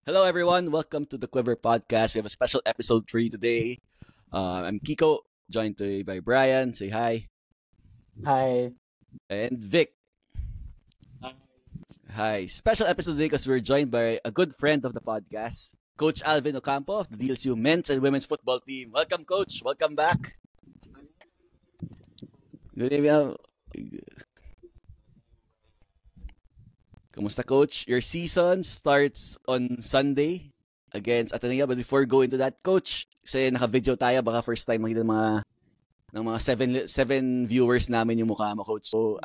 Hello, everyone. Welcome to the Quiver Podcast. We have a special episode for you today. I'm Kiko, joined today by Brian. Say hi. Hi. And Vic. Hi. Special episode today because we're joined by a good friend of the podcast, Coach Alvin Ocampo of the DLCU men's and women's football team. Welcome, Coach. Welcome back. Good evening. Kamusta, Coach? Your season starts on Sunday against Ateneo. But before going into that, Coach, kasi naka-video tayo, baka first time makita ng mga seven viewers namin yung mukha mo, Coach. So,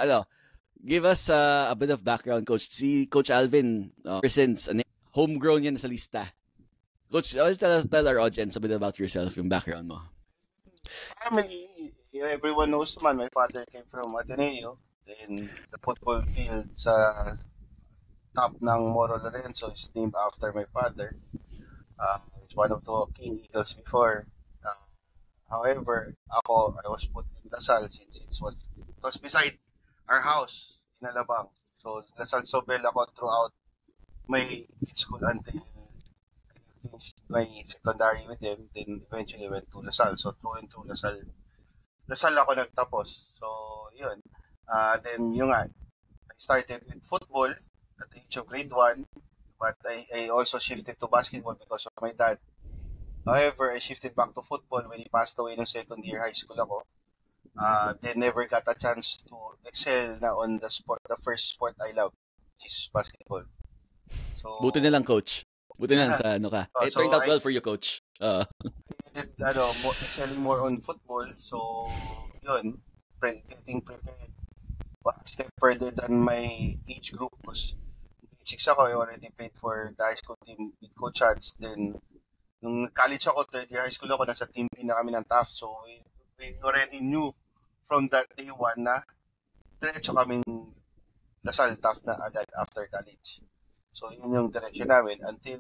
give us a bit of background, Coach. Si Coach Alvin, since homegrown yan sa lista. Coach, tell our audience a bit about yourself, yung background mo. Family, everyone knows naman, my father came from Ateneo. Then the football field sa top ng Moro Lorenzo is named after my father. It's one of the King Eagles before. However, I was put in Lasal since it was beside our house in Alabang. So Lasal Sobel ako throughout my school until I finished my secondary with them. Then eventually went to Lasal. So through and through Lasal ako nagtapos. So yun. Then yung I started with football at the age of grade 1, but I also shifted to basketball because of my dad. However, I shifted back to football when he passed away nung second year high school ako. Then never got a chance to excel na on the first sport I love, which is basketball. So, Buti na lang, Coach. Buti na lang sa ano ka. It turned out well for you, Coach. I did excelling more on football. So, yun, getting prepared a step further than my age group was. Grade 6 ako, I already played for the high school team with Coach Chance. Then, nung college ako, third year high school ako, nasa team B na kami ng TAF. So, we already knew from that day one na diretso kaming Lasal TAF na agad after college. So, yun yung direction namin until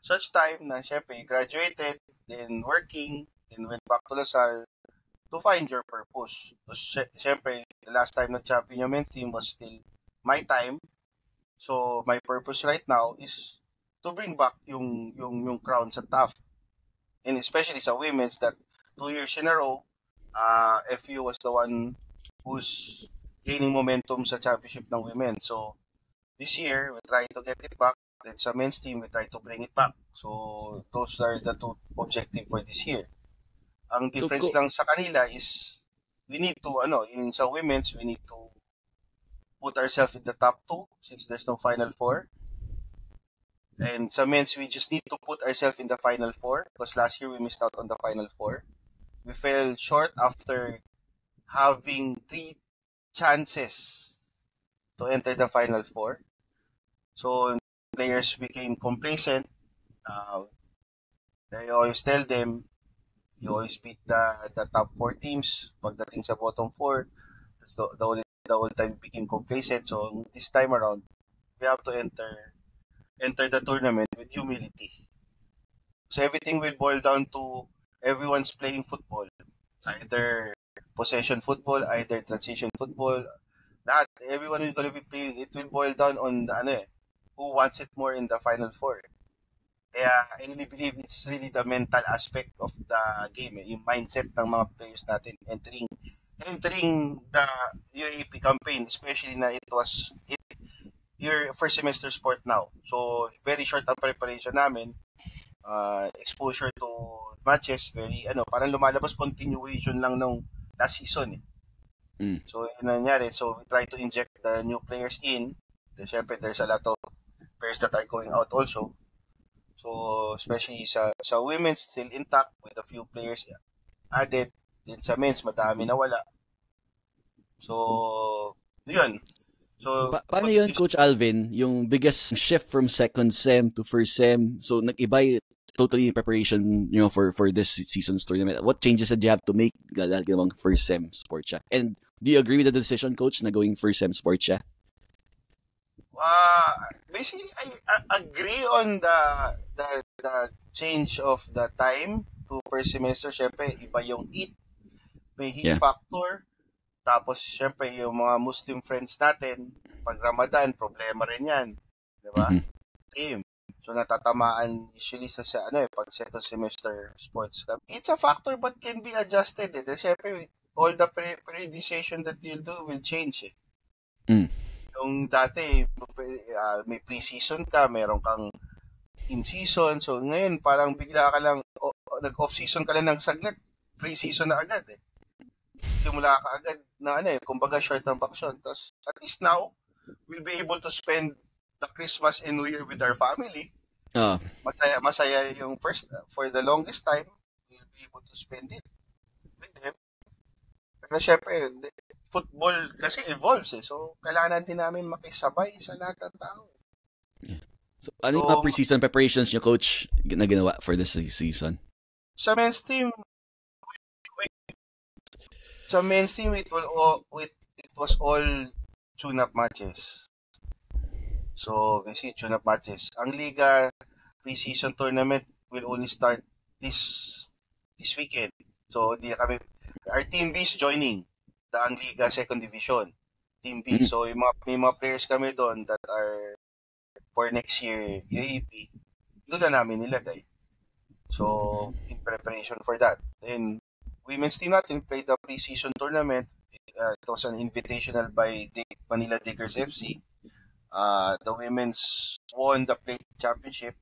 such time na syempre graduated, then working, then went back to Lasal to find your purpose. So, syempre, the last time na champion yung men's team was still my time. So, my purpose right now is to bring back yung crown sa TAF. And especially sa women's that 2 years in a row, FU was the one who's gaining momentum sa championship ng women. So, this year, we try to get it back. Then sa men's team, we try to bring it back. So, those are the two objectives for this year. Ang difference lang sa kanila is we need to, yung sa women's, we need to put ourselves in the top 2 since there's no Final 4. And sa men's, we just need to put ourselves in the Final 4 because last year we missed out on the Final 4. We fell short after having 3 chances to enter the Final 4. So, players became complacent. I always tell them, you always beat the top 4 teams. Pagdating sa bottom 4, that's the whole time became complacent. So, this time around, we have to enter the tournament with humility. So, everything will boil down to everyone's playing football. Either possession football, either transition football. Everyone is going to be playing. It will boil down on who wants it more in the Final 4. Kaya I really believe it's really the mental aspect of the game, yung mindset ng mga players natin entering the UAAP campaign, especially na it was your first semester sport now. So very short ang preparation namin, exposure to matches, very parang lumalabas continuation lang nung last season. So yun nangyari. So we try to inject the new players in. Then syempre there's a lot of players that are going out also. So, especially sa women's, still intact with a few players added. Then sa men's, madami na wala. So, yun. So, paano yun, Coach Alvin, yung biggest shift from second sem to first sem? So, nag-iba totally preparation for this season's tournament. What changes did you have to make dahil ginawang first sem sport siya? And do you agree with the decision, Coach, na going first sem sport siya? Basically, I agree on the change of the time to first semester. Syempre, iba yung heat. May heat factor. Tapos, syempre, yung mga Muslim friends natin, pag Ramadan, problema rin yan. Diba? So natatamaan usually sa pag second semester sports. It's a factor but can be adjusted eh. Dahil syempre, all the periodization that you'll do will change eh. Yung dati, may pre-season ka, meron kang in-season. So ngayon, parang bigla ka lang, nag-off-season ka lang ng saglit, pre-season na agad eh. Simula ka agad na kumbaga short ng vacation. Tapos at least now, we'll be able to spend the Christmas and New Year with our family. Masaya yung for the longest time, we'll be able to spend it with them. Pero syempre, football kasi evolves eh. So, kailangan din namin makisabay sa lahat ng tao. Yeah. So, ano yung mga pre-season preparations niyo, Coach, na ginawa for this season? Sa men's team, it was all tune-up matches. So, kasi tune-up matches. Ang Liga pre-season tournament will only start this weekend. So, our Team B is joining the Angliga Second Division. Team B. So, may mga players kami doon that are for next year UAP. Doon na namin nilagay. So, in preparation for that. Then, women's team natin played the pre-season tournament. It was an invitational by Manila Diggers FC. The women's won the plate championship.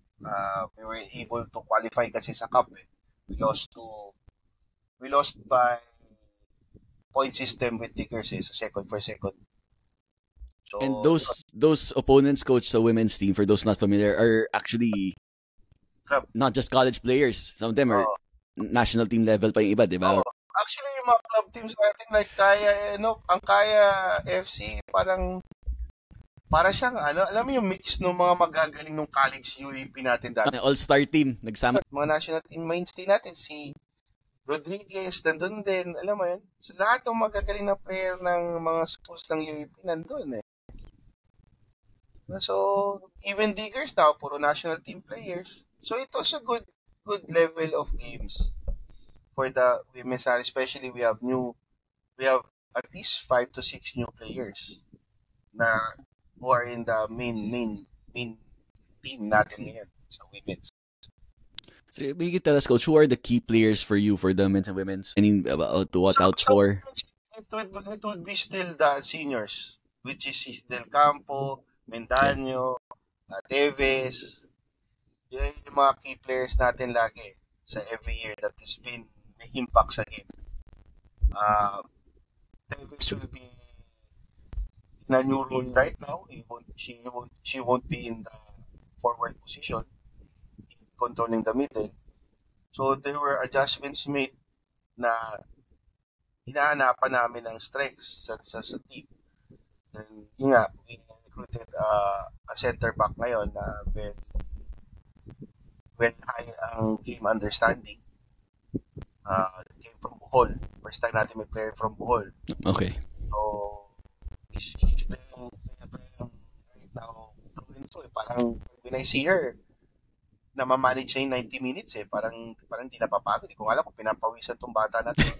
We were able to qualify kasi sa cup eh. We lost by point system with Diggers sa second for second. So, and those opponents, Coach, sa women's team, for those not familiar, are actually not just college players. Some of them are national team level pa yung iba, di ba? Actually, yung mga club teams natin like ang Kaya FC, para siyang alam mo yung mix ng mga magagaling ng college UAP natin dati. All-star team, nagsama. Mga national team mainstay natin, si Rodriguez, nandun din, alam mo yun? So, lahat ng magagaling na player ng mga schools ng UAP nandun eh. So, even Diggers now, puro national team players. So, it was a good level of games for the women's side. Especially, we have at least 5 to 6 new players who are in the main team natin ngayon sa women's. So, you can tell us, Coach, who are the key players for you for the men's and women's? Any about to watch out for? It would be still the seniors, which is Del Campo, Mendaño, Teves. Yun yung mga key players natin lagi sa every year that has been may impact sa game. Teves will be in a new role right now. She won't be in the forward position, controlling the middle. So there were adjustments made na hinahanapan namin ng strengths sa team. And yun nga, we recruited a center back ngayon na very high ang game understanding. Came from Bohol. First time natin may player from Bohol. Okay. So, he's playing right now. Parang when I see her, na ma-manage siya yung 90 minutes eh. Parang hindi napapagod. Hindi ko alam kung pinapawisan tong bata natin.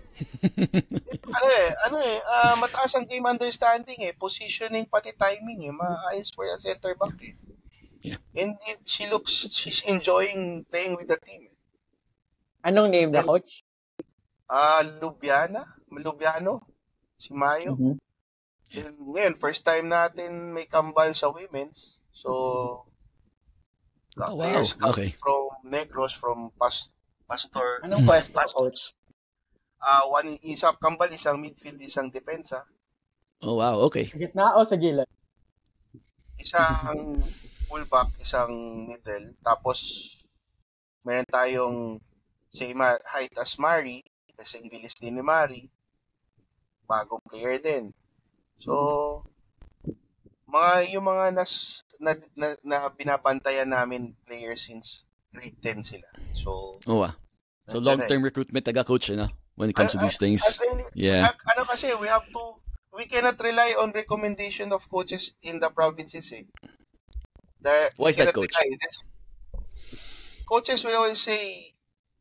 Mataas ang game understanding eh. Positioning, pati timing eh. Maayos for a center back eh. Yeah. And she's enjoying playing with the team. Anong name na, Coach? Lubiano. Si Mayo. Mm-hmm. And ngayon, first time natin may kambal sa women's. So, wow. Okay. From Negros, from Pastor. Anong pwesto, Coach? Isang kambal, isang midfield, isang depensa. Oh, wow. Okay. Sa gitna o sa gilid? Isang fullback, isang middle. Tapos, meron tayong same height as Mari. Kasing bilis din ni Mari. Bagong player din. So, yung mga na binabantayan namin players since grade 10 sila. So, wow. So long-term recruitment Coach, when it comes to these things. Yeah. Kasi we cannot rely on recommendation of coaches in the provinces eh. Why is that, Coach? Coaches will always say,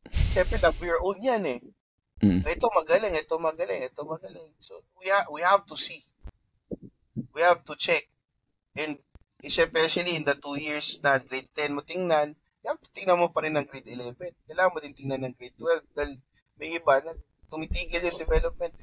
siyempre love your own yan eh. Ito magaling. So we have to see. We have to check. And especially in the 2 years na grade 10 mo tingnan, tingnan mo pa rin ng grade 11. Kailangan mo din tingnan ng grade 12 dahil may iba na tumitigil yung development.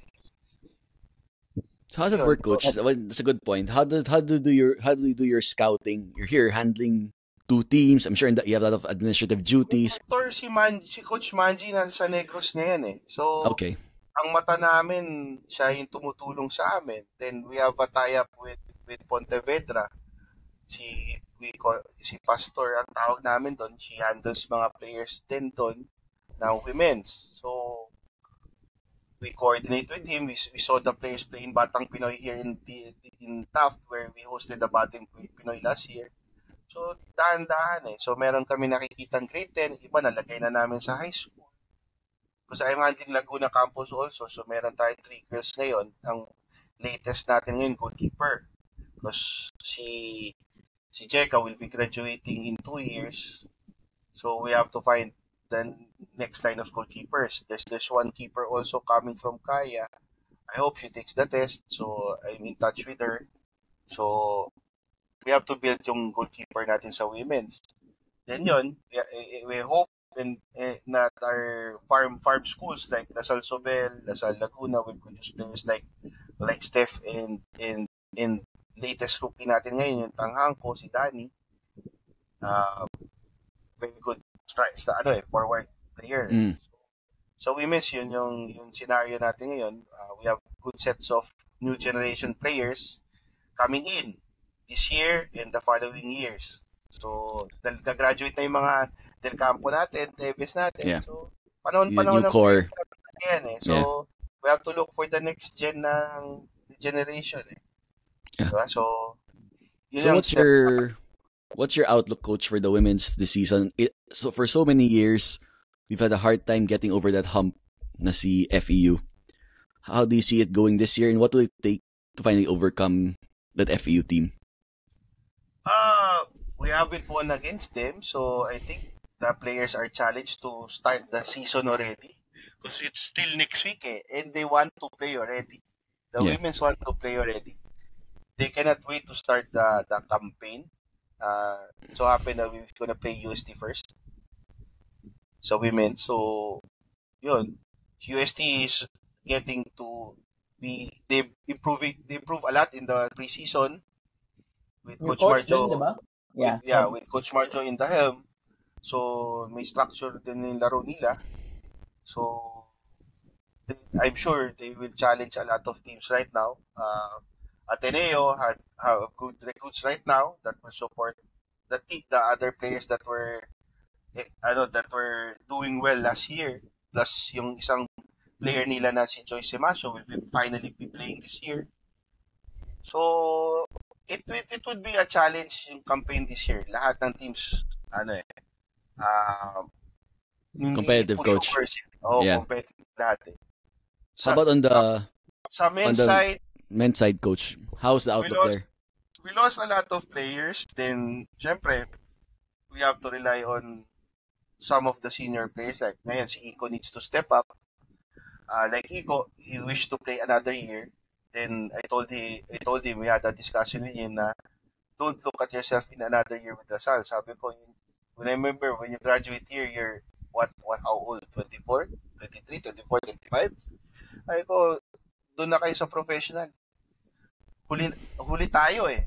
So how does it work, coach? That's a good point. How do you do your scouting? You're here handling 2 teams. I'm sure you have a lot of administrative duties. Si Coach Manji nasa Negros ngayon eh. So, okay. Ang mata namin, siya yung tumutulong sa amin. Then we have a tie-up with Pontevedra. Si Pastor ang tawag namin doon. She handles mga players din doon na women's. So, we coordinate with him. We saw the players playing Batang Pinoy here in Taft where we hosted the Batang Pinoy last year. So, dahan-dahan eh. So, meron kami nakikitang grade 10. Iba nalagay na namin sa high school. Kasi I'm handling Laguna campus also. So, meron tayong 3 girls ngayon. Ang latest natin ngayon, goalkeeper. Because si Jeka will be graduating in 2 years. So, we have to find the next line of goalkeepers. There's one keeper also coming from Kaya. I hope she takes the test. So, I'm in touch with her. So, we have to build yung goalkeeper natin sa women's. Then yun, we hope that our farm schools like Lasal Sobel, Lasal Laguna will produce players like Steph and latest rookie natin ngayon yung Tanghangko, si Danny. Very good forward player. So women's yun yung scenario natin ngayon. We have good sets of new generation players coming in this year and the following years. So, nag-graduate na yung mga Del Campo natin, Tevez natin. Yeah. So, panahon new ng core. Yan eh. So, we have to look for the next generation eh. Yeah. Diba? So what's your outlook, coach, for the women's this season? So for so many years, we've had a hard time getting over that hump na si FEU. How do you see it going this year, and what will it take to finally overcome that FEU team? We haven't won against them, so I think the players are challenged to start the season already because it's still next week and they want to play already. The women's want to play already. They cannot wait to start the campaign. So happen that we're gonna play UST first. So women, so yun, UST is getting to be they improve a lot in the preseason with Coach Marjo. Diba? With Coach Marjo in the helm. So may structure din yung laro nila. So I'm sure they will challenge a lot of teams right now. Ateneo have good recruits right now that will support the other players that were doing well last year. Plus yung isang player nila na si Joyce Semasio will finally be playing this year. So it would be a challenge in campaign this year. Lahat ng teams competitive, coach. Competitive lahat eh. How about on the side? Men's side, coach. How's the outlook there? We lost a lot of players. Then, syempre, we have to rely on some of the senior players. Like, ngayon, si Iko needs to step up. Like Iko, he wished to play another year. Then, I told him, we had a discussion with him na, don't look at yourself in another year with Lasal. Sabi ko, when I remember, when you graduate here, you're, how old? 24? 23, 24, 25? Sabi ko, doon na kayo sa professional. Huli tayo eh.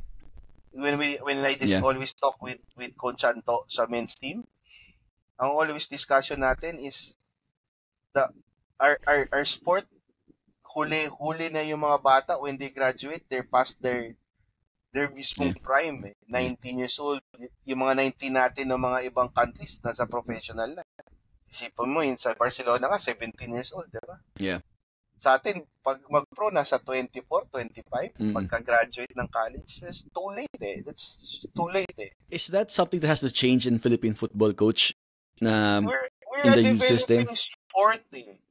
When I always talk with Coach Anto sa men's team, ang always discussion natin is our sport, huli na yung mga bata when they graduate, they're past their mismong prime eh. 19 years old. Yung mga 19 natin ng mga ibang countries nasa professional na. Isipin mo yun, sa Barcelona nga 17 years old, di ba? Yeah. Sa atin, pag mag-pro, nasa 24, 25, pagka-graduate ng college, it's too late eh. That's too late eh. Is that something that has to change in Philippine football, coach? We're in the a youth system? sport eh.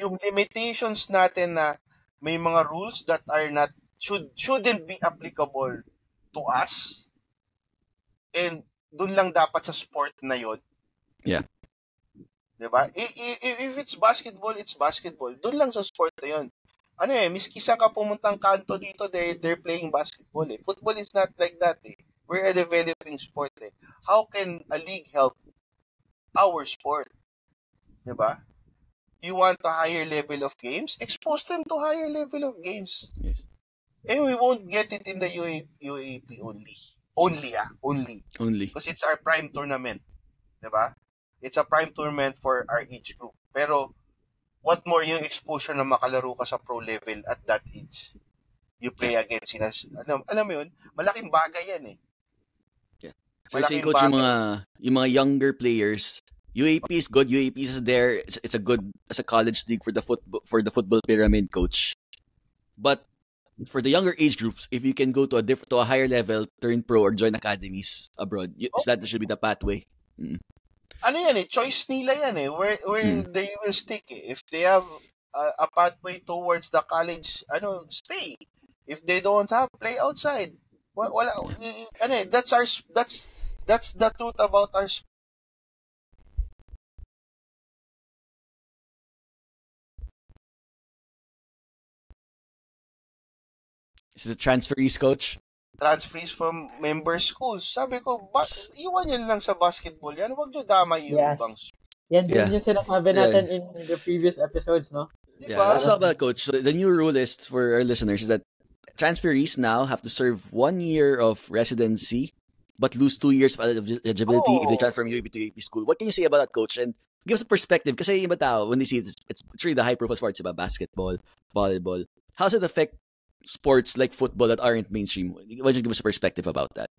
Yung limitations natin na may mga rules that are not, shouldn't be applicable to us, and dun lang dapat sa sport na yun. Yeah. Diba? If it's basketball, it's basketball. Doon lang sa sport na yun. miski saan ka pumuntang kanto dito, they're playing basketball eh. Football is not like that eh. We're a developing sport eh. How can a league help our sport? Diba? You want a higher level of games? Expose them to higher level of games. Yes. And we won't get it in the UAP only. Only. Because it's our prime tournament. Diba? It's a prime tournament for our age group. Pero, what more yung exposure na makalaro ka sa pro level at that age? You play against alam mo yun, malaking bagay yan eh. Yeah. So say coach, yung mga younger players, UAP is good. UAP is there. It's a good as a college league for the football pyramid, coach. But for the younger age groups, if you can go to a higher level, turn pro or join academies abroad, that should be the pathway. Yan eh, choice nila yan eh, where they will stick eh. If they have a pathway towards the college, stay. If they don't have, play outside. Wala, that's the truth about our sport. Is it the transferees, coach? Transferees from member schools. Sabi ko, iwan nyo lang sa basketball yan. Huwag nyo damay yung ibang. Yan din yung sinasabi natin in the previous episodes, no? Diba? Yeah, let's talk about coach. So the new rule is for our listeners is that transferees now have to serve 1 year of residency but lose 2 years of eligibility if they transfer from UAP to UAP school. What can you say about that, coach? And give us a perspective. Kasi yung iba tao, when they see it, it's really the high-profile sports, diba? Basketball, volleyball. How does it affect sports like football that aren't mainstream? Why don't you give us a perspective about that?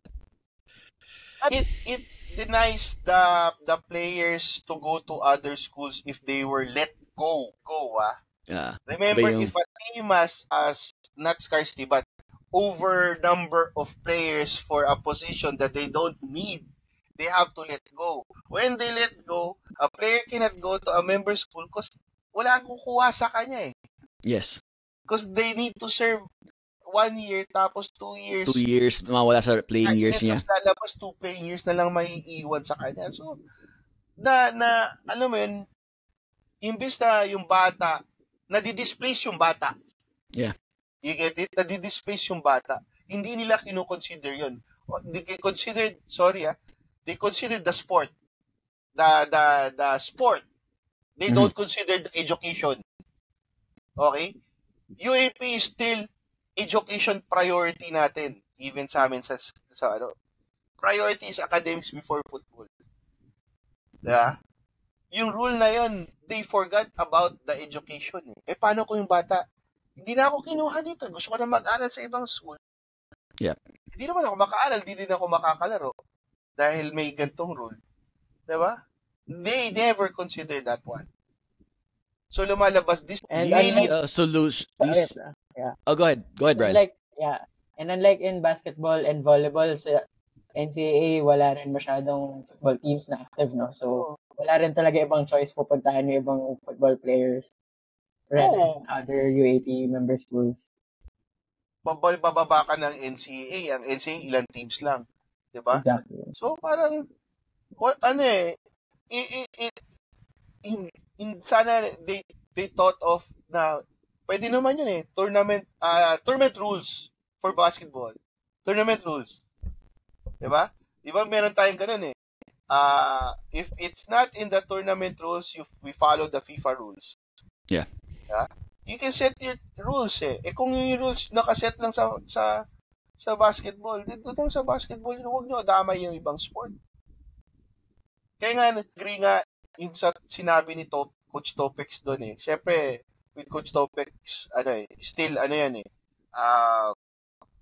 It denies the players to go to other schools if they were let go. Yeah. Remember, if a team has not scarcity but over number of players for a position that they don't need, they have to let go. When they let go, a player cannot go to a member school because wala ang kukuha sa kanya eh. Yes. Because they need to serve 1 year tapos 2 years. 2 years, mawala sa playing years niya. Tapos lalabas 2 playing years na lang maiiwan sa kanya. So, alam mo yun, imbis na yung bata, nadi-displace yung bata. Yeah. You get it? Nadi-displace yung bata. Hindi nila kino-consider yun. They consider the sport. The sport. They don't consider the education. Okay? UAP is still education priority natin. Even sa amin sa priority is academics before football. Yeah? Yung rule na yun, they forgot about the education. Eh, paano ko yung bata? Hindi na ako kinuha dito. Gusto ko na mag-aral sa ibang school. Yeah. Hindi naman ako makaaral, hindi din ako makakalaro. Dahil may gantong rule. Diba? They never consider that one. So, lumalabas this... solution... Yeah. Oh, go ahead, Brian. And unlike in basketball and volleyball, sa NCAA, wala rin masyadong football teams na active, no? So, wala rin talaga ibang choice pupuntahan yung ibang football players rather than other UAP member schools. Bababa ka ng NCAA. Ang NCAA, ilang teams lang. Diba? Exactly. So, parang, sana they thought of na pwede naman yun eh, tournament rules for basketball. Tournament rules. Diba? Diba meron tayong ganun eh. If it's not in the tournament rules, we follow the FIFA rules. Yeah. You can set your rules eh. Eh kung yung rules nakaset lang sa basketball, dito lang sa basketball, huwag nyo damay yung ibang sport. Kaya nga, agree nga yung sa sinabi ni Coach Topex doon eh. Siyempre, with Coach Topex, still,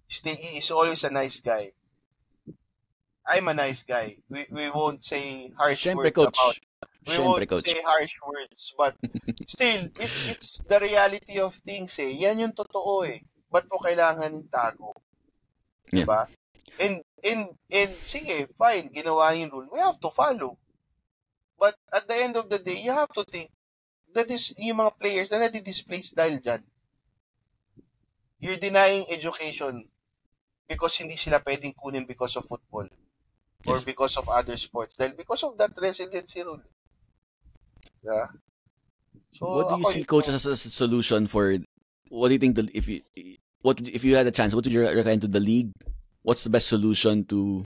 still, he is always a nice guy. I'm a nice guy. We won't say harsh words coach. about it. We won't say harsh words, but still, it's the reality of things eh. Yan yung totoo eh. Ba't mo kailangan tago? Yeah. Diba? And sige, fine, ginawa yung rule. We have to follow. But at the end of the day, you have to think that is yung mga players na nadi-displace dahil dyan. You're denying education because hindi sila pwedeng kunin because of football or because of other sports. Dahil because of that residency rule. Yeah. So, what do you see, coach, as a solution for what do you think if you had a chance, what would you recommend to the league? What's the best solution to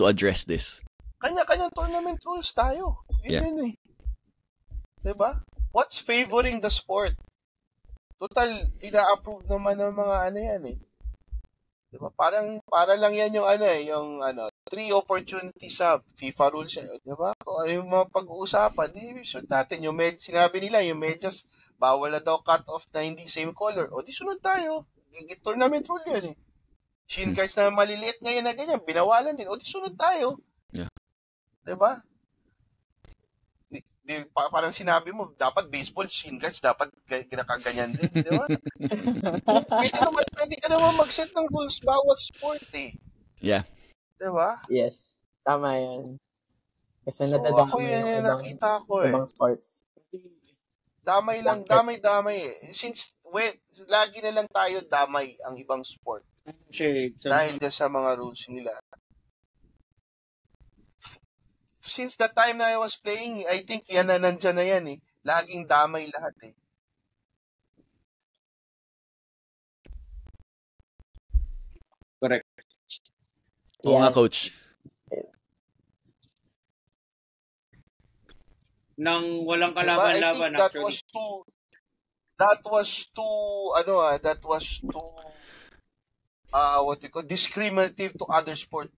address this? Kanya-kanyang tournament rules tayo. Yun eh. Diba? What's favoring the sport? Total, ina-approve naman ng mga yan eh. Diba? Para lang yan yung yung 3 opportunities sa FIFA rules siya. Diba? Kung ano yung mga pag-uusapan, shoot natin. Sinabi nila, yung medyas, bawal na daw cut-off na hindi same color. O di sunod tayo. Tournament rule yun eh. Shin guards na maliliit ngayon na ganyan, binawalan din. O di sunod tayo. Yeah. Diba? Parang sinabi mo, dapat baseball, shin guards, dapat ginakaganyan din. Diba? Pwede ka naman mag-set ng rules bawat sport eh. Yeah. Diba? Yes. Tama yan. Kasi So, nadadami ako yun yung nakita ko eh. ibang sports. Damay eh. Since, lagi na lang tayo damay ang ibang sport. Dahil sa mga rules nila. Since the time na I was playing, I think yan na nandyan na yan eh. Laging damay lahat eh. Correct. Oo nga, coach. Nang walang Diba? kalaban-laban, I think actually. that was too what you call discriminative to other sport.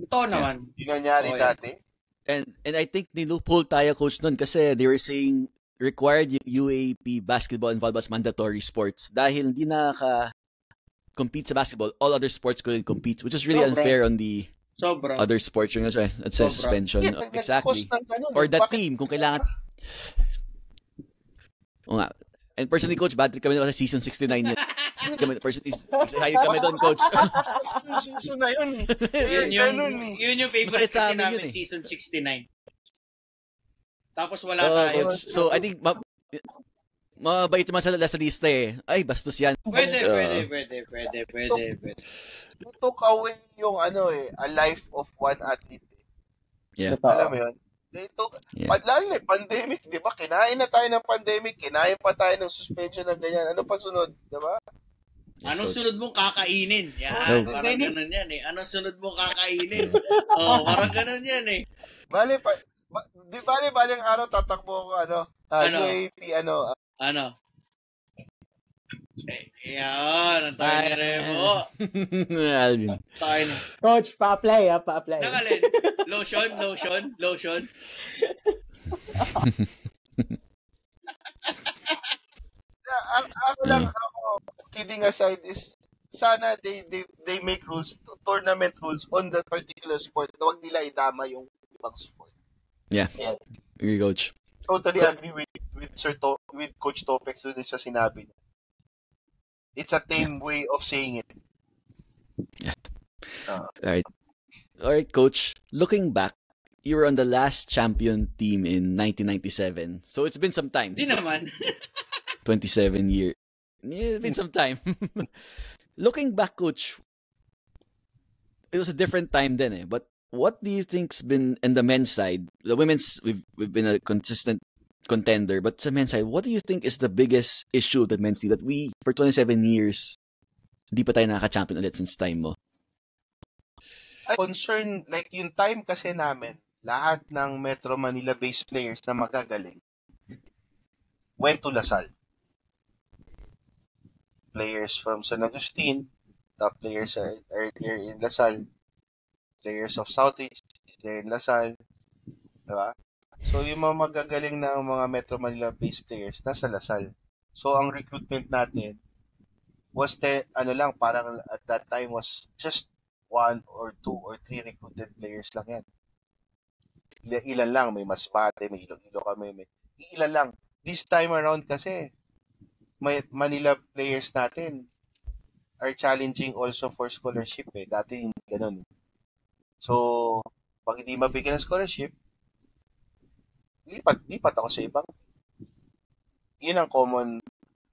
Ito naman. Yung nangyari dati. And I think niloophole tayo, coach, nun kasi they were saying required UAP basketball and volleyball as mandatory sports dahil hindi compete sa basketball, all other sports couldn't compete, which is really unfair on the other sports. Yung at suspension. Yeah, exactly. Ganun, Or that team, kung kailangan. O nga. And personally, coach, bad trip kami sa season 69 yun. Personally, excited kami doon, coach. Season na yun eh. Yun yung favorite Masakit sa kasi amin namin, yun eh. season 69. Tapos wala tayo. Coach. So, I think, mabait naman sa lista eh. Ay, bastos yan. Pwede. You took away yung a life of one athlete. Yeah. Alam mo yun? Lalo na pandemic, di ba? Kinain na tayo ng pandemic, kinain pa tayo ng suspension ng ganyan. Ano pa sunod, di ba? Anong sunod mong kakainin? Yan, parang ganun yan eh. Anong sunod mong kakainin? Parang ganun yan eh. Bale ang araw tatakbo ko UAP Ano? Yan, ang tayo na rin mo. Alvin. Tayo na. Coach, pa-apply. Nakalin. Lotion. Ako, kidding aside is, sana they make rules, tournament rules on that particular sport. Huwag nila idama yung ibang sport. Yeah. Agree, coach. Totally agree with Coach Topex doon sa sinabi niya. It's a tame way of saying it. Yeah. All right, coach. Looking back, you were on the last champion team in 1997. So it's been some time. Di naman. 27 years. Yeah, it's been some time. Looking back, coach, it was a different time then eh. But what do you think's been in the men's side? The women's, we've been a consistent contender, but sa men's side, what do you think is the biggest issue that men's see that we, for 27 years, hindi pa tayo nakaka-champion ulit since time mo? Concern, like yung time kasi namin, lahat ng Metro Manila-based players na magagaling went to Lasal. Players from San Agustin, top players are here in Lasal. Players of Southeast is there in Lasal. Diba? So, yung mga magagaling ng mga Metro Manila-based players nasa Lasal. So, ang recruitment natin was parang at that time was just 1 or 2 or 3 recruited players lang yan. Ilan lang, may Masbate, may Iloilo kami, may ilan lang. This time around kasi, may Manila players natin are challenging also for scholarship eh. Dati hindi ganun. So, pag hindi mabigyan ng scholarship, lipat ako sa ibang. Yun ang common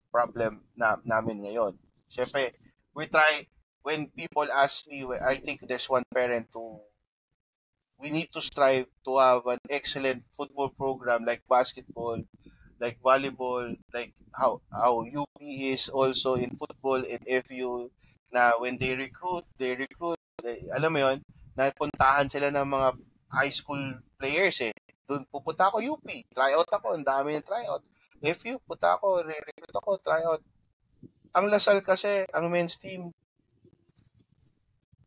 problem namin ngayon. Siyempre, we try, when people ask me, I think there's one parent we need to strive to have an excellent football program like basketball, like volleyball, like how UP is also in football and FU, na when they recruit, alam mo yon, napuntahan sila ng mga high school players eh. Doon pupunta ako UP, tryout ako, ang dami ng tryout. FU, punta ako, re-recruit ako, tryout. Ang Lasal kasi, ang men's team,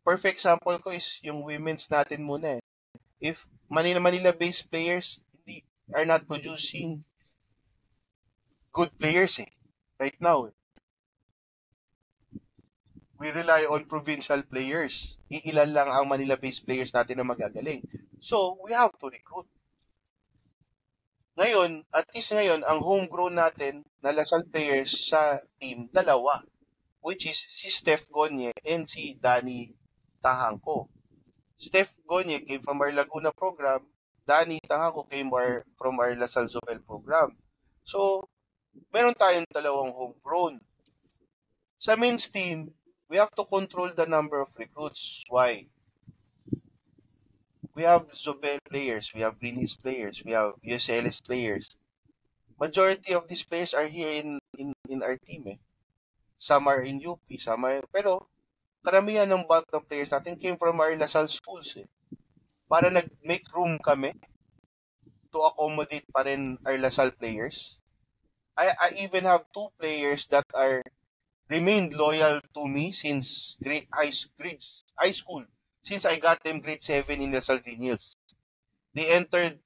perfect example ko is yung women's natin muna eh. If Manila-based players are not producing good players eh, right now. We rely on provincial players. Iilan lang ang Manila-based players natin na magagaling. So, we have to recruit. Ngayon, at least ngayon, ang homegrown natin na Lasal players sa team, 2, which is si Steph Gonye and si Danny Tahangko. Steph Gonye came from our Laguna program, Danny Tahangko came from our Lasal Zobel program. So, meron tayong 2 homegrown. Sa men's team, we have to control the number of recruits. Why? We have Zobel players, we have Green Hills players, we have USLS players. Majority of these players are here in our team eh. Some are in UP, some are, pero karamihan ng bulk ng players natin came from our Lasal schools eh. Para nag-make room kami to accommodate pa rin our Lasal players. I even have 2 players that are remained loyal to me since high school. Since I got them grade 7 in Lasal Green Hills. They entered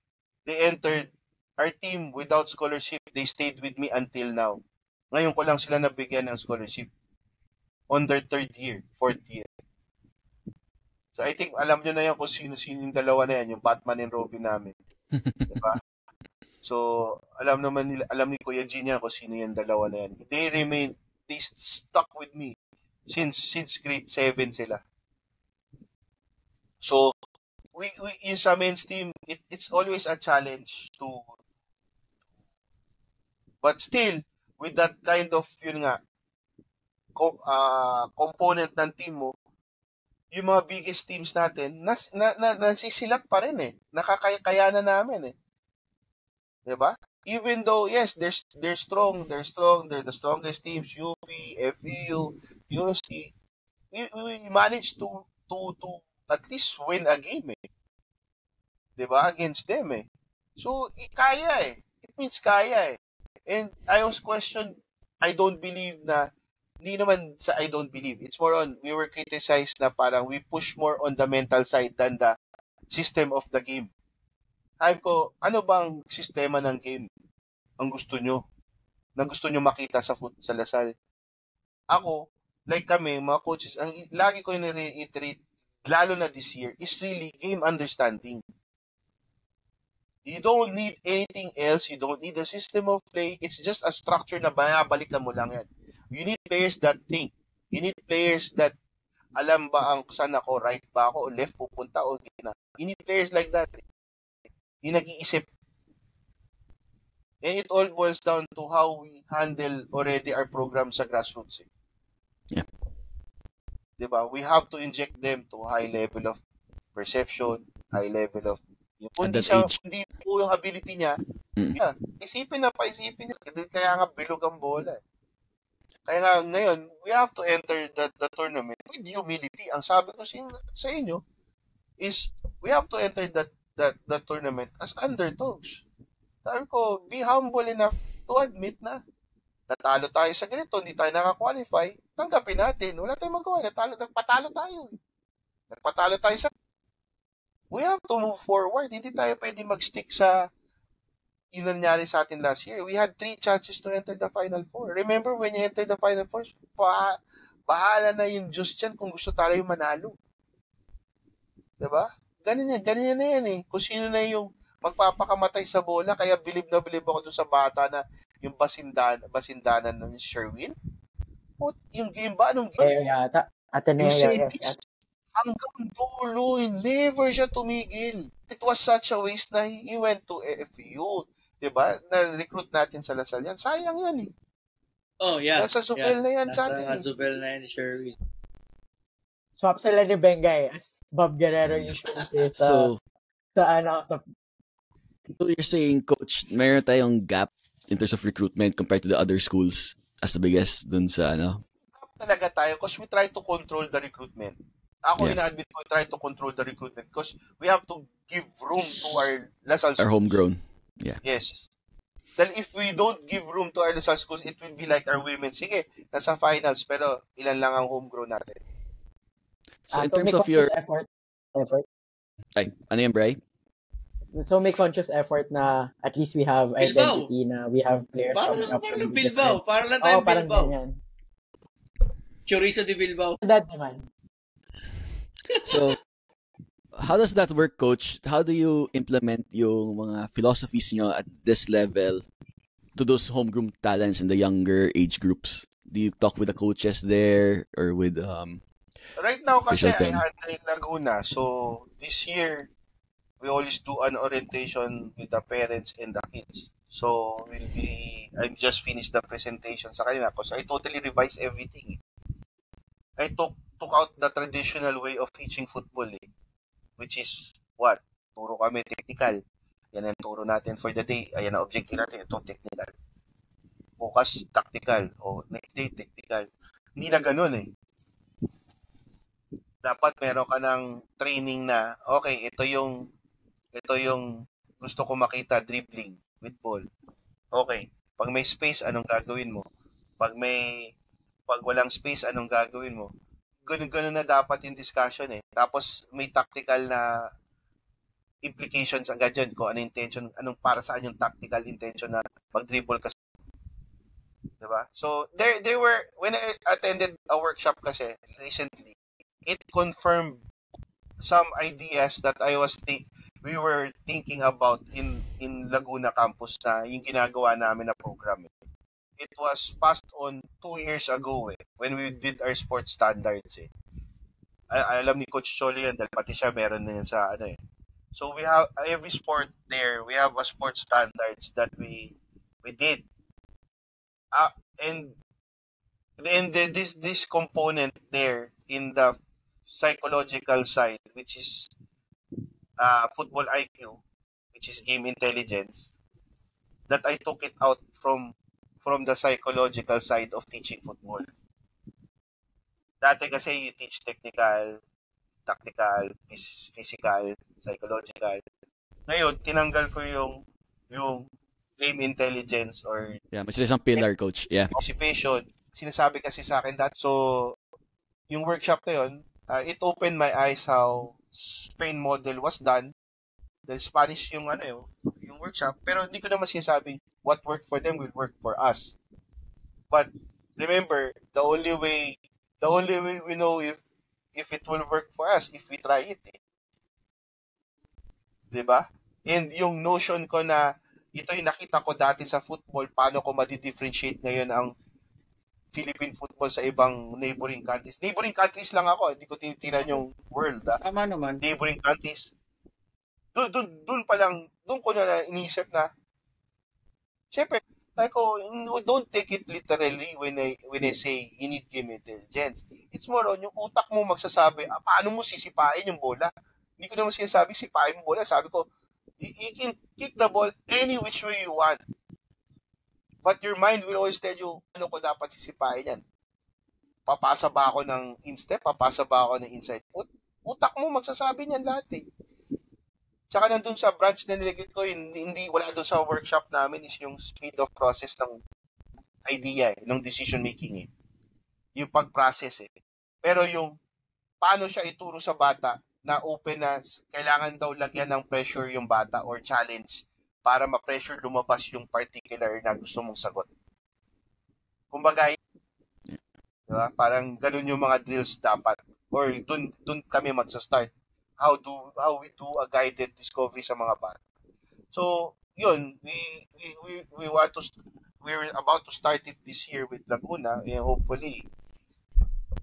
our team without scholarship. They stayed with me until now. Ngayon ko lang sila nabigyan ng scholarship. On their 3rd year, 4th year. So I think alam nyo na yan kung sino-sino yung 2 na yan, yung Batman and Robin namin. Diba? So alam ni Kuya Gene yan kung sino yung 2 na yan. They stuck with me since grade 7 sila. So we in sa men's team, it's always a challenge but still with that kind of component ng team mo, yung mga biggest teams natin nasisilak pa rin eh. Nakakayanan namin eh. 'Di ba? Even though yes, they're strong, they're the strongest teams, UP, FEU, USC. We managed to at least win a game eh. 'Di ba? Against them eh. So, kaya eh. It means kaya eh. And I always question, I don't believe na, hindi naman sa I don't believe. It's more on, we were criticized na parang we push more on the mental side than the system of the game. Sabi ko, ano bang sistema ng game ang gusto nyo? Na gusto nyo makita sa Lasal? Ako, like kami, mga coaches, ang lagi ko yung reiterate, lalo na this year, is really game understanding. You don't need anything else. You don't need a system of play. It's just a structure na balik na mo lang yan. You need players that think. You need players that alam ba ang saan ako, right ba ako, o left pupunta, o gina. You need players like that. Yung nag-iisip. And it all boils down to how we handle already our program sa grassroots. Yeah. Diba? We have to inject them to high level of perception, high level of hindi po yung ability niya, yeah, isipin niya. Kaya nga bilog ang bola. Kaya nga ngayon, we have to enter the tournament with humility. Ang sabi ko sa inyo is, we have to enter that tournament as underdogs. Sabi ko, be humble enough to admit na natalo tayo sa ganito, hindi tayo nakakwalify, tanggapin natin. Wala tayong magawa. Nagpatalo tayo. Nagpatalo tayo sa... We have to move forward. Hindi tayo pwede mag-stick sa yung nangyari sa atin last year. We had 3 chances to enter the Final Four. Remember when you entered the Final Four, bahala na yung Diyos dyan kung gusto tayo manalo. Diba? Ganyan na yan eh. Kung sino na yung magpapakamatay sa bola, kaya bilib ako dun sa bata na yung basindanan ng Sherwin. Yung game ba? Anong game? Yata. Ateneo, yes. Hanggang dulo, never siya tumigil. It was such a waste na he went to FEU. Diba? Na-recruit natin sa Lasal yan. Sayang yan eh. Oh, yeah. Nasa Zubel na yan sa atin. Nasa Zubel na yan, Sherwin. Swap sila ni Bengay as Bob Guerrero usually says So sa you're saying, Coach, meron tayong gap in terms of recruitment compared to the other schools as the biggest dun sa Talaga tayo because we try to control the recruitment. Ako, Yeah. ina-admit ko, we try to control the recruitment because we have to give room to our Lasal schools. Our homegrown. Yeah. Yes. Then if we don't give room to our Lasal schools, it will be like our women. Sige, nasa finals, pero ilan lang ang homegrown natin. So in So terms may of your... effort. Ay, ano yan, Bray? So may conscious effort na at least we have identity na we have players coming up. Parang Bilbao. Parang lang tayo parang Bilbao. ganyan. Chorizo de Bilbao. That naman. So, how does that work, Coach? How do you implement yung mga philosophies nyo at this level to those homegrown talents in the younger age groups? Do you talk with the coaches there or with Right now kasi officials I then? handle Laguna. So this year we always do an orientation with the parents and the kids. So I just finished the presentation sa kanila because I totally revised everything. I took out the traditional way of teaching football, which is what? Turo kami technical. Yan ang turo natin for the day. Ayan ang objective natin. Ito technical. Bukas tactical. O next day technical. Hindi na ganun Dapat meron ka ng training na, okay, ito yung gusto ko makita, dribbling with ball. Okay, pag may space, anong gagawin mo? Pag walang space, anong gagawin mo? Ganun na dapat yung discussion Tapos may tactical na implications agad yun, kung ano intention, anong para saan yung tactical intention na mag-dribble ka. Diba? So, there were, when I attended a workshop kasi recently, it confirmed some ideas that we were thinking about in Laguna campus na yung ginagawa namin na program. It was passed on 2 years ago when we did our sports standards alam ni Coach Cholo yan dahil pati siya meron na yan sa So we have every sport there, we have a sports standards that we did. And this component there in the psychological side, which is football IQ, which is game intelligence, that I took it out from the psychological side of teaching football. Dati kasi you teach technical, tactical, physical, psychological. Ngayon, tinanggal ko yung game intelligence or mas sila isang pillar, Coach. Yeah. Participation. Sinasabi kasi sa akin that. So, yung workshop na yun, it opened my eyes how Spain model was done. The Spanish yung yung workshop, pero hindi ko naman sinasabing what worked for them will work for us. But remember, the only way we know if it will work for us if we try it. 'Di ba? And yung notion ko na ito yung nakita ko dati sa football, paano ko ma-differentiate ngayon ang Philippine football sa ibang neighboring countries. Neighboring countries lang ako, hindi ko tinitingnan yung world. Tama naman. Neighboring countries. Doon ko na iniisip na, syempre, don't take it literally when I say you need game intelligence. It's more on yung utak mo magsasabi, paano mo sisipain yung bola. Hindi ko naman sinasabi, sipain mo bola. Sabi ko, you can kick the ball any which way you want. But your mind will always tell you, ano ko dapat sisipain yan. Papasa ba ako ng instep? Papasa ba ako ng inside foot? Utak mo magsasabi niyan lahat Tsaka nandun sa branch na nilagay ko, wala doon sa workshop namin is yung speed of process ng idea, ng decision making Yung pag-process Pero yung paano siya ituro sa bata na open na kailangan daw lagyan ng pressure yung bata or challenge para ma-pressure lumabas yung particular na gusto mong sagot. Kumbaga, diba? Parang ganun yung mga drills dapat. Or dun kami magsa-start. How we do a guided discovery sa mga bata. So, yun, we're about to start it this year with Laguna, and hopefully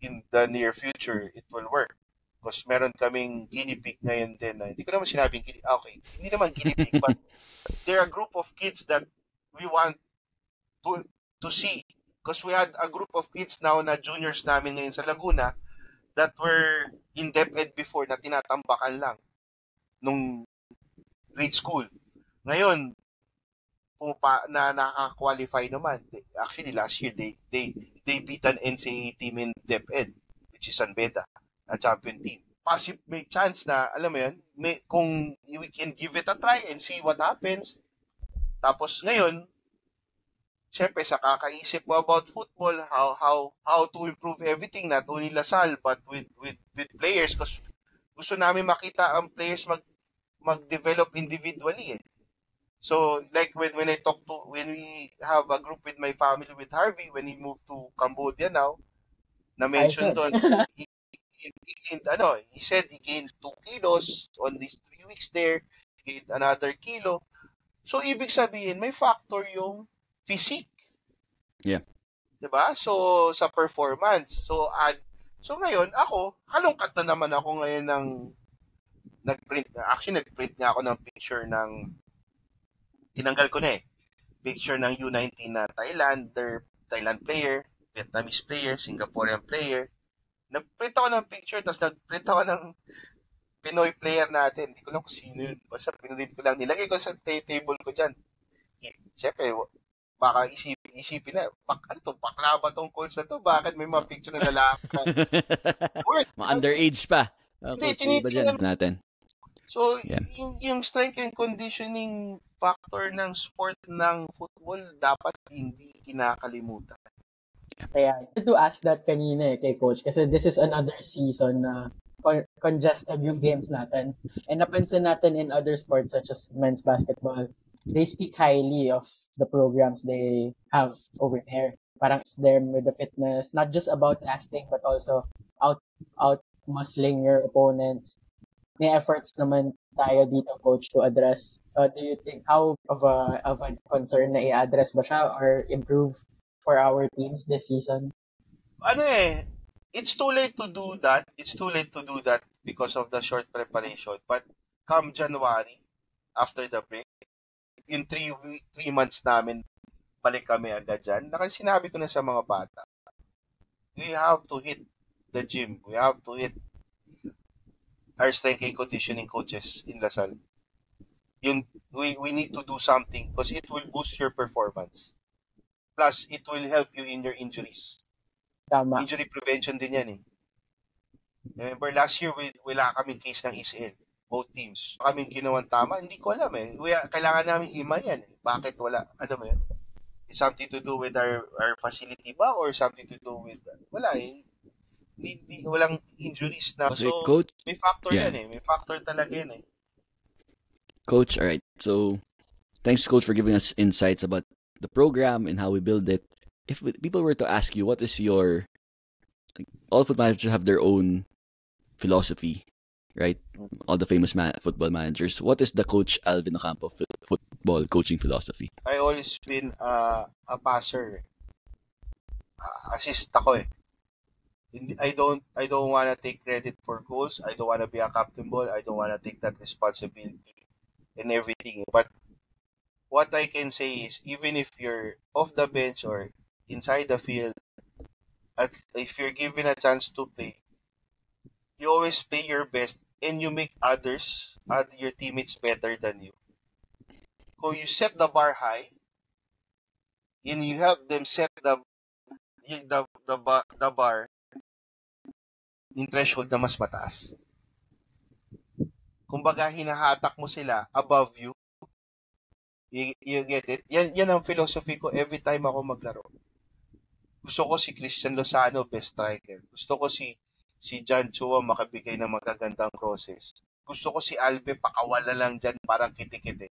in the near future it will work. Because meron kaming guinea pig ngayon din. Hindi ko naman sinabing hindi naman guinea pig, but there are a group of kids that we want to see. Because we had a group of kids now na juniors namin ngayon sa Laguna that were in DepEd before na tinatambakan lang nung grade school. Ngayon, na nakaka-qualify naman. Actually, last year, they beat an NCAA team in DepEd, which is San Beda, a champion team. May chance na, alam mo yun, kung we can give it a try and see what happens. Tapos ngayon, syempre, sa kakaisip mo about football, how to improve everything, not only Lasal, but with players, because gusto namin makita ang players mag-develop individually. So, like when we have a group with my family, with Harvey, when he moved to Cambodia now, na-mention doon, he said he gained 2 kilos on these 3 weeks there, gained another kilo. So, ibig sabihin, may factor yung physique. Yeah. Diba? So, sa performance. So ngayon, halongkat na naman ako ngayon ng nagprint nga ako ng picture ng tinanggal ko na picture ng U19 na Thailand player, Vietnamese player, Singaporean player. Nagprint ako ng picture, tapos nagprint ako ng Pinoy player natin. Hindi ko lang kung sino yun. Basta pinulit ko lang. Nilagay ko sa table ko dyan. Siyempre, baka isipin na, bakla ba tong coach na to? Bakit may mga picture na lalaki na? Ma-underage pa. Coach, iba dyan natin. So, yung strength and conditioning factor ng sport ng football dapat hindi kinakalimutan. Kaya, I had to ask that kanina kay coach kasi this is another season na congested yung games natin. And napansin natin in other sports such as men's basketball, they speak highly of the programs they have over there. Parang it's them with the fitness, not just about lasting but also out muscling your opponents. May efforts naman tayo dito, coach, to address. Do you think how of a concern na i-address ba siya or improve for our teams this season? It's too late to do that. It's too late to do that because of the short preparation. But come January, after the break, yung 3 months namin, balik kami agad dyan. Sinabi ko na sa mga bata, we have to hit the gym. We have to hit our strength and conditioning coaches in Lasal. We need to do something because it will boost your performance. Plus, it will help you in your injuries. Tama. Injury prevention din yan . Remember, last year, wala kaming case ng ACL. Both teams. Kaming ginawang tama, hindi ko alam . Kailangan namin hima yan . Bakit wala? Ano mo yan? It's something to do with our facility ba? Or something to do with... Wala . Walang injuries na. So, Coach, may factor yan . May factor talaga yan . Coach, all right. So, thanks, Coach, for giving us insights about the program and how we build it. If people were to ask you, what is your... all football managers have their own philosophy, right? All the famous football managers. What is the Coach Alvin Ocampo football coaching philosophy? I always been a passer. Assist ako . I don't want to take credit for goals. I don't want to be a captain ball. I don't want to take that responsibility and everything. But what I can say is, even if you're off the bench or inside the field, if you're given a chance to play, you always play your best and you make your teammates better than you. So you set the bar high and you help them set the bar yung threshold na mas mataas. Kumbaga, hinahatak mo sila above you. You get it? Yan ang philosophy ko every time ako maglaro. Gusto ko si Christian Lozano, best striker. Gusto ko si John Chua makabigay ng magagandang crosses. Gusto ko si Albe pakawala lang dyan, parang kiti-kiti.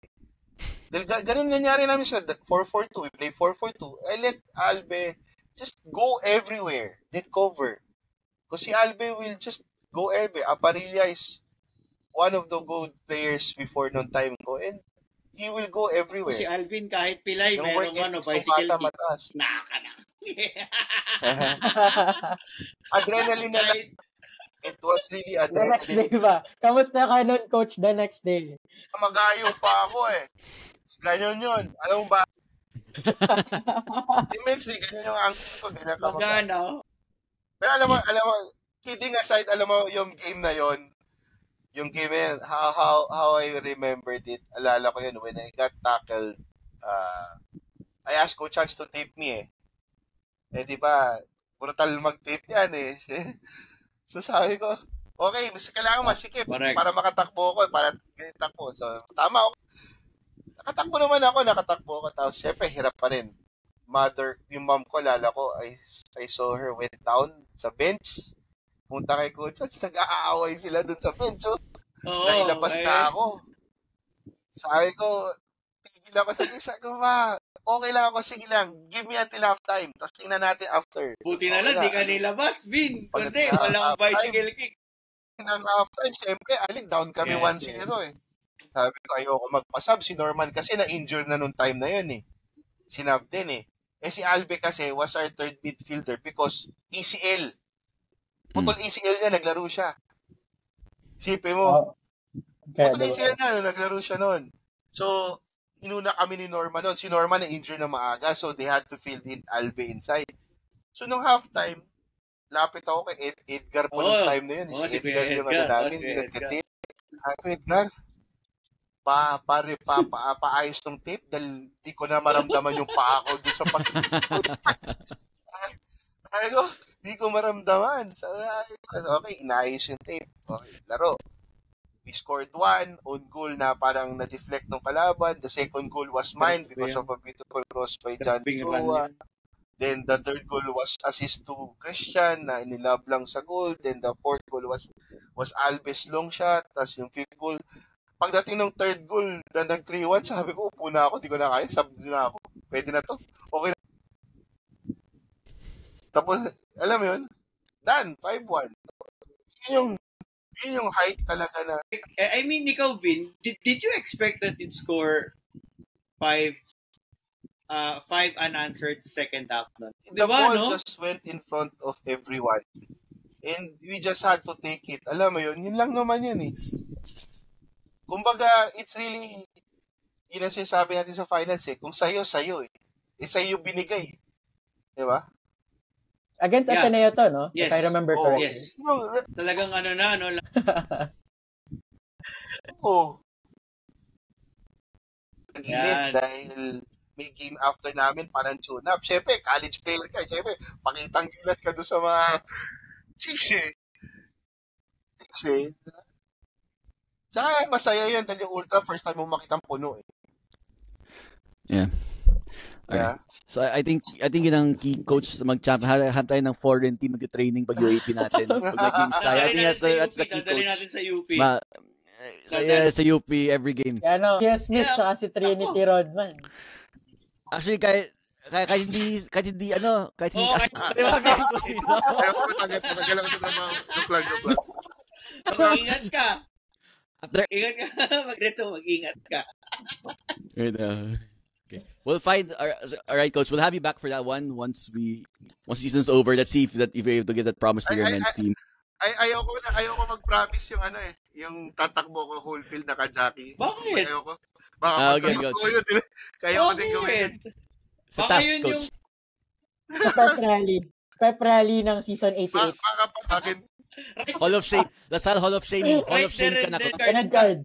Dahil ganun nangyari namin sa 4-4-2. We play 4-4-2. I let Albe just go everywhere. Let cover. Because si Albe will just go everywhere. Aparilla is one of the good players before noong time ko. And he will go everywhere. Si Alvin kahit pilay, merong bicycle kick. Naka na. Adrenaline na lang. It was really adrenaline. The next day ba? Kamusta ka nun, coach, the next day? Magayo pa ako . Ganyan yun. Alam mo ba? Si Mexi, ganyan yung angkin ko. Ganyan ka magano. Pero alam mo, kidding aside, alam mo yung game na yon, yung game na yun, how I remembered it, alala ko yun, when I got tackled I asked Coach Hans to tape me eh. Eh, di ba, brutal mag-tape yan eh. So sabi ko, okay, mas kailangan masikip para makatakbo ako, para takbo. So, tama ako. Nakatakbo ako. Tapos, syempre, hirap pa rin. Yung mom ko, lala ko, I saw her went down sa bench. Punta kay Coach Hans, nag-aaway sila dun sa bench. So, nailabas na ako. Sabi ko, tigil ako sa ko, ma, okay lang ako, sige lang, give me until halftime, tapos tingnan natin after. Buti na lang, di ka nilabas, Vin. Kundi, walang bicycle kick. Ng halftime, syempre, down kami 1-0 eh. Sabi ko, ayoko magpasab. Si Norman kasi na-injure na nung time na yun eh. Sinab din eh. Eh si Albe kasi was our third midfielder because ECL. Putol ECL niya, naglaro siya. Sipe mo. Putol ECL niya, naglaro siya noon. So, inuna kami ni Norman noon. Si Norman na-injure na maaga, so they had to field in Albe inside. So, nung halftime, lapit ako kay Edgar po nung time na yun. Si Edgar yung namin. Edgar, paayos ng tape dahil di ko na maramdaman yung paa ko doon sa pag-ikot. Di ko maramdaman. So, okay, inaayos yung tape. Okay, laro. We scored 1 own goal na parang na-deflect ng kalaban. The second goal was mine because of a beautiful cross by John Chua. Then the third goal was assist to Christian na inilab lang sa goal. Then the fourth goal was Alves long shot. Tapos yung fifth goal, pagdating ng third goal, nag 3-1, sabi ko, upo na ako, di ko na kaya, sub na ako. Pwede na to. Okay na. Tapos, alam mo yun, done, 5-1. Yun yung height talaga na. I mean, ikaw, Vin, did you expect that you'd score 5 unanswered second half? The ball just went in front of everyone. And we just had to take it. Alam mo yun lang naman yun eh. Kumbaga, it's really, yun ang sinasabi natin sa finals eh. Kung sa'yo eh. Eh, sa'yo binigay. Di ba? Against Ateneo to, no? Yes. If I remember correctly. Yes. Talagang no? Oo. Nagilid dahil may game after namin parang tune-up. Siyempre, college player ka. Siyempre, pakitang gilas ka doon sa mga chicks eh. Tsaka masaya yun dahil yung Ultra first time mo makitang puno eh. Yeah. Okay. So I think yun ang key coach mag-champ. Have tayo ng foreign team mag-training pag UAP natin. Pag nag-games tayo. I think that's the key coach. Dadali natin sa UP. Sa UP every game. Yes, Smith tsaka si Trinity Rodman. Actually, kahit hindi sabihin ko sino. Mag-ingat ka. Mag-ingat ka. Okay. We'll find all right, coach. We'll have you back for that one once season's over. Let's see if you're able to give that promise to your men's team. Ayoko mag-promise yung yung tatakbo ko whole field na ka-jockey. Bakit? Ayoko. Baka kaya ko din gawin. Sa task, coach. Sa pep rally ng season 88. Bakit? Hall of Shame. Lasal Hall of Shame. Hall of Shame ka na. Red card.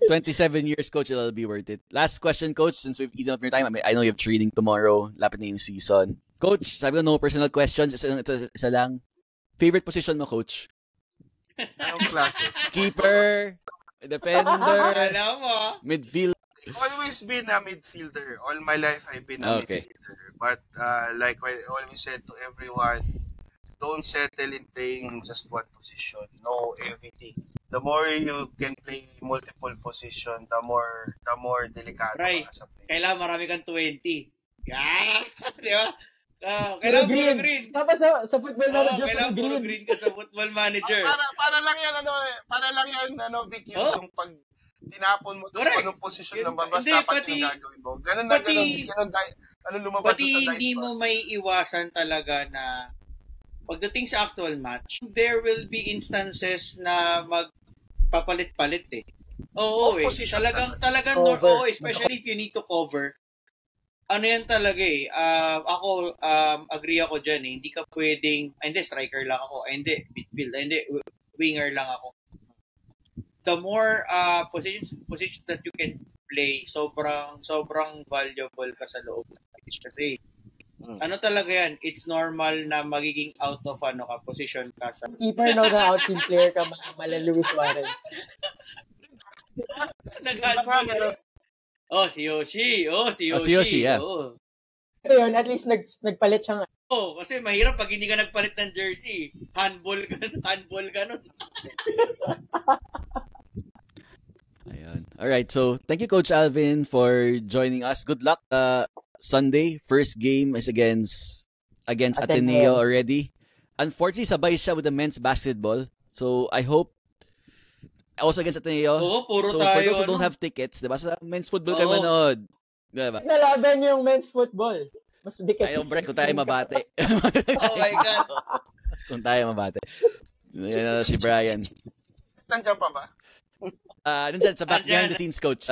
27 years, coach, it'll be worth it. Last question, coach, since we've eaten up your time. I know you have training tomorrow. Lapit na yung season. Coach, sabi ko, no personal questions. Isa lang. Favorite position mo, coach? Anong klase? Keeper, defender, alam mo, midfield. I've always been a midfielder. All my life, I've been a midfielder. But like I always said to everyone, don't settle in playing just one position. Know everything. The more you can play multiple position, the more delikado ka sa play. Kailangan marami kang 20. Yes! Di ba? Kailangan puro green. Tapos sa football manager, kailangan puro green ka sa football manager. Para lang yan, Vicky, yung pag tinapon mo doon sa anong posisyon ng babas, dapat yung gagawin mo. Ganun. Anong lumabas sa dice. Hindi mo may iwasan talaga na pagdating sa actual match, there will be instances na magpapalit-palit eh. Oo eh. Talagang especially if you need to cover. Ano yan talaga eh. Ako, agree ako dyan eh. Hindi ka pwedeng, hindi, striker lang ako. Hindi, midfield. Hindi, winger lang ako. the more positions that you can play, sobrang valuable ka sa loob ng pitch kasi ano talaga yan, it's normal na magiging out of position ka sa keeper no na outfield player ka Luis Suarez. Si Yoshi. Si Yoshi, yeah. Ayun, at least nagpalit siya. Kasi mahirap pag hindi ka nagpalit ng jersey. Handball ka nun. Ayun. Alright, so thank you Coach Alvin for joining us. Good luck. Sunday, first game is against Ateneo already. Unfortunately, sabay siya with the men's basketball. So I hope also against Ateneo. Puro so tayo, for those who don't have tickets, diba? Sa men's football kayo manood. Diba? Nalaban yung men's football. Mas dikit. Ayaw break kung tayo mabate. Oh my God. Kung tayo mabate. Yan si Brian. Nandiyan pa ba? Nandyan sa back behind the scenes coach.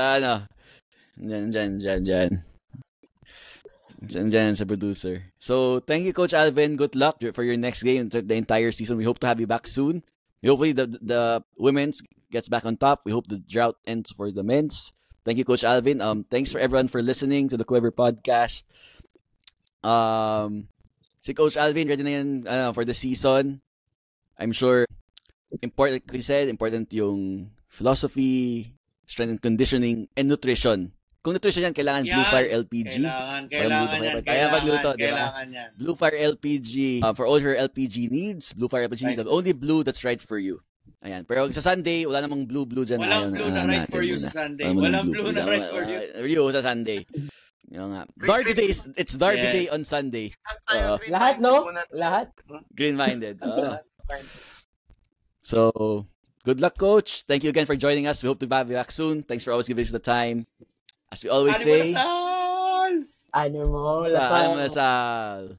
Nandyan sa producer. So, thank you Coach Alvin. Good luck for your next game the entire season. We hope to have you back soon. Hopefully the women's gets back on top. We hope the drought ends for the men's. Thank you Coach Alvin. Thanks for everyone for listening to the Quiver podcast. Si Coach Alvin ready na yan for the season. I'm sure important yung philosophy, strength and conditioning, and nutrition. Kung nutrition yan, kailangan Blue Fire LPG. Kailangan yan. Blue Fire LPG. For all your LPG needs, Blue Fire LPG, the only blue that's right for you. Ayan. Pero sa Sunday, wala namang blue dyan. Walang blue na right for you sa Sunday. Walang blue na right for you. Sa Sunday. Yung nga. Derby Day, it's Derby Day on Sunday. Lahat, no? Lahat. Green-minded. So, good luck, Coach. Thank you again for joining us. We hope to have you back soon. Thanks for always giving us the time. As we always say, Animo Lasal.